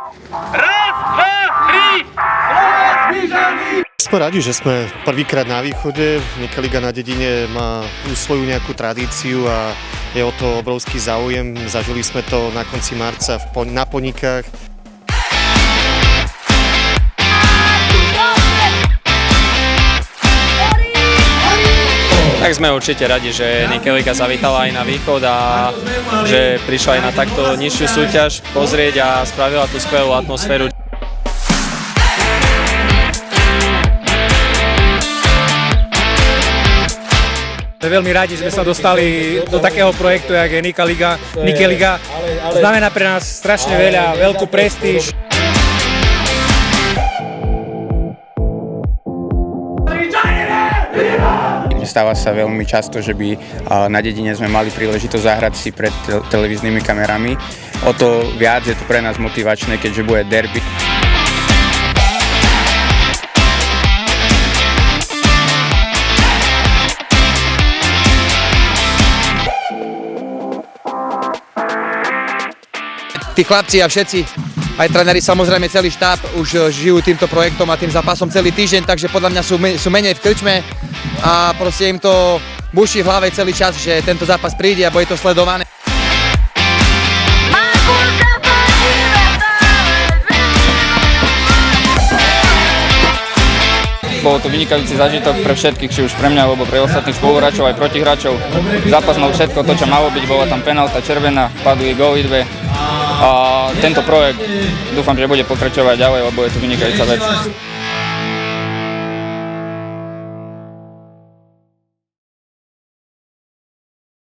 Raz, dva, tri! Sme radi, že sme prvýkrát na východe. Nika liga na dedine má svoju nejakú tradíciu a je o to obrovský záujem. Zažili sme to na konci marca na Ponikách. Tak sme určite radi, že Nika liga zavítala aj na východ a že prišla aj na takto nižšiu súťaž pozrieť a spravila tú skvelú atmosféru. Sme veľmi radi, že sme sa dostali do takého projektu, jak je Nika liga. Znamená pre nás strašne veľa, veľkú prestíž. Stáva sa veľmi často, že by na dedine sme mali príležitosť zahrať si pred televíznymi kamerami. O to viac je to pre nás motivačné, keďže bude derby. Tí chlapci a všetci, aj tréneri, samozrejme celý štáb už žijú týmto projektom a tým zápasom celý týždeň, takže podľa mňa sú menej v krčme a proste im to buší v hlave celý čas, že tento zápas príde a bude to sledované. Bol to vynikajúci zážitok pre všetkých, či už pre mňa, alebo pre ostatných spoluhráčov, aj protihráčov. Zápas mal všetko to, čo malo byť, bola tam penálta červená, padli góly dve. A tento projekt dúfam, že bude pokračovať ďalej, lebo je to vynikajúca vec.